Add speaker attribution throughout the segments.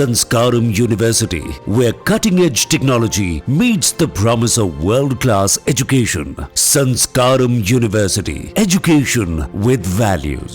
Speaker 1: Sanskaram University, where cutting-edge technology meets the promise of world-class education. Sanskaram University, education with values.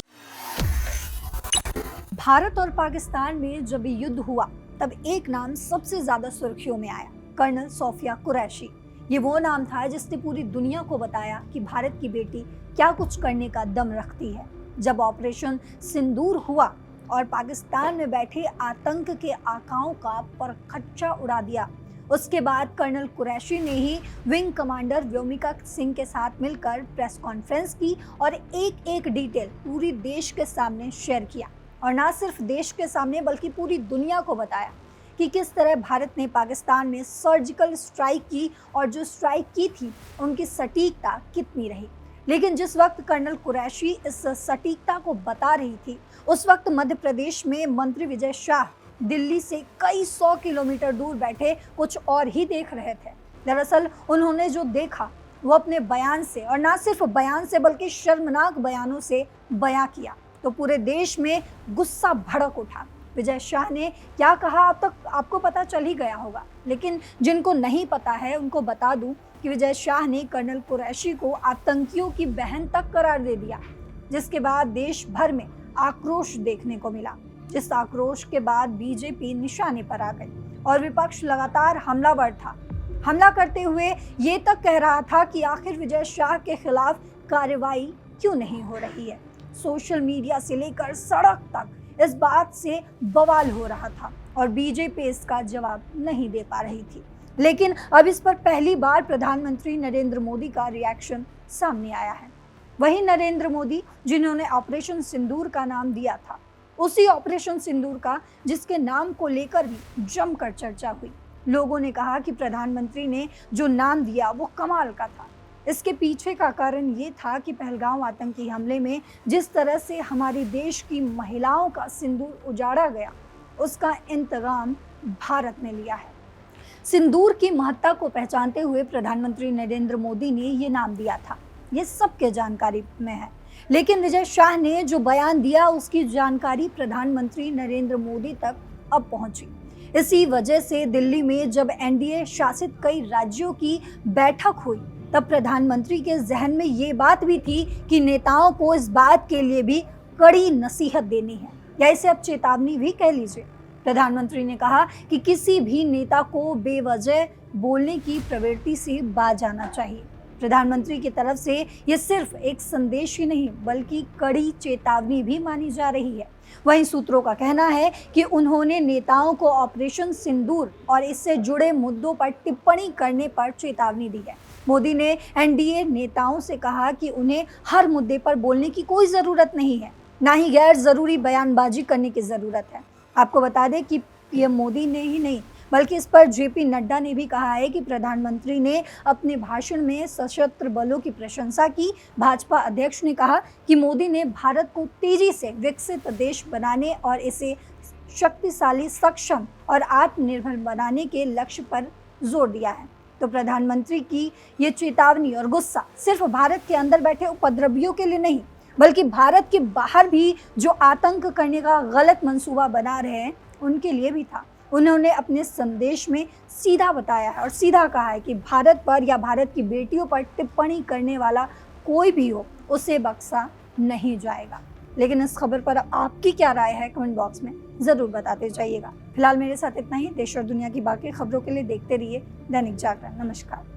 Speaker 2: Bharat और पाकिस्तान में जब युद्ध हुआ तब एक नाम सबसे ज्यादा सुर्खियों में आया, कर्नल सोफिया कुरैशी। ये वो नाम था जिसने पूरी दुनिया को बताया कि भारत की बेटी क्या कुछ करने का दम रखती है। जब ऑपरेशन सिंदूर हुआ और पाकिस्तान में बैठे आतंक के आकाओं का परखच्चा उड़ा दिया, उसके बाद कर्नल कुरैशी ने ही विंग कमांडर व्योमिका सिंह के साथ मिलकर प्रेस कॉन्फ्रेंस की और एक एक डिटेल पूरी देश के सामने शेयर किया। और ना सिर्फ देश के सामने बल्कि पूरी दुनिया को बताया कि किस तरह भारत ने पाकिस्तान में सर्जिकल स्ट्राइक की और जो स्ट्राइक की थी उनकी सटीकता कितनी रही। लेकिन जिस वक्त कर्नल कुरैशी इस सटीकता को बता रही थी, उस वक्त मध्य प्रदेश में मंत्री विजय शाह दिल्ली से कई 100 किलोमीटर दूर बैठे कुछ और ही देख रहे थे। दरअसल उन्होंने जो देखा वो अपने बयान से, और ना सिर्फ बयान से बल्कि शर्मनाक बयानों से बयां किया, तो पूरे देश में गुस्सा भड़क उठा। विजय शाह ने क्या कहा अब तक आपको पता चल ही गया होगा, लेकिन जिनको नहीं पता है उनको बता दूं कि विजय शाह ने कर्नल कुरैशी को आतंकियों की बहन तक करार दे दिया, जिसके बाद देश भर में आक्रोश देखने को मिला। जिस आक्रोश के बाद बीजेपी निशाने पर आ गई और विपक्ष लगातार हमलावर था। हमला करते हुए ये तक कह रहा था कि आखिर विजय शाह के खिलाफ कार्रवाई क्यों नहीं हो रही है। सोशल मीडिया से लेकर सड़क तक इस बात से बवाल हो रहा था और बीजेपी इसका जवाब नहीं दे पा रही थी। लेकिन अब इस पर पहली बार प्रधानमंत्री नरेंद्र मोदी का रिएक्शन सामने आया है। वही नरेंद्र मोदी जिन्होंने ऑपरेशन सिंदूर का नाम दिया था, उसी ऑपरेशन सिंदूर का जिसके नाम को लेकर भी जमकर चर्चा हुई। लोगों ने कहा कि प्रधानमंत्री ने जो नाम दिया वो कमाल का था। इसके पीछे का कारण ये था कि पहलगाम आतंकी हमले में जिस तरह से हमारे देश की महिलाओं का सिंदूर उजाड़ा गया, उसका इंतजाम भारत ने लिया है। सिंदूर की महत्ता को पहचानते हुए प्रधानमंत्री नरेंद्र मोदी ने ये नाम दिया था, ये सबके जानकारी में है। लेकिन विजय शाह ने जो बयान दिया उसकी जानकारी प्रधानमंत्री नरेंद्र मोदी तक अब पहुंची। इसी वजह से दिल्ली में जब एनडीए शासित कई राज्यों की बैठक हुई तब प्रधानमंत्री के जहन में ये बात भी थी कि नेताओं को इस बात के लिए भी कड़ी नसीहत देनी है, या इसे अब चेतावनी भी कह लीजिए। प्रधानमंत्री ने कहा कि किसी भी नेता को बेवजह बोलने की प्रवृत्ति से बाज आना चाहिए। प्रधानमंत्री की तरफ से ये सिर्फ एक संदेश ही नहीं बल्कि कड़ी चेतावनी भी मानी जा रही है। वहीं सूत्रों का कहना है कि उन्होंने नेताओं को ऑपरेशन सिंदूर और इससे जुड़े मुद्दों पर टिप्पणी करने पर चेतावनी दी है। मोदी ने एनडीए नेताओं से कहा कि उन्हें हर मुद्दे पर बोलने की कोई ज़रूरत नहीं है, ना ही गैर ज़रूरी बयानबाजी करने की ज़रूरत है। आपको बता दें कि पीएम मोदी ने ही नहीं बल्कि इस पर जेपी नड्डा ने भी कहा है कि प्रधानमंत्री ने अपने भाषण में सशस्त्र बलों की प्रशंसा की। भाजपा अध्यक्ष ने कहा कि मोदी ने भारत को तेजी से विकसित देश बनाने और इसे शक्तिशाली, सक्षम और आत्मनिर्भर बनाने के लक्ष्य पर जोर दिया है। तो प्रधानमंत्री की ये चेतावनी और गुस्सा सिर्फ भारत के अंदर बैठे उपद्रवियों के लिए नहीं बल्कि भारत के बाहर भी जो आतंक करने का गलत मंसूबा बना रहे हैं उनके लिए भी था। उन्होंने अपने संदेश में सीधा बताया है और सीधा कहा है कि भारत पर या भारत की बेटियों पर टिप्पणी करने वाला कोई भी हो उसे बख्शा नहीं जाएगा। लेकिन इस खबर पर आपकी क्या राय है कमेंट बॉक्स में ज़रूर बताते जाइएगा। फिलहाल मेरे साथ इतना ही। देश और दुनिया की बाकी खबरों के लिए देखते रहिए दैनिक जागरण। नमस्कार।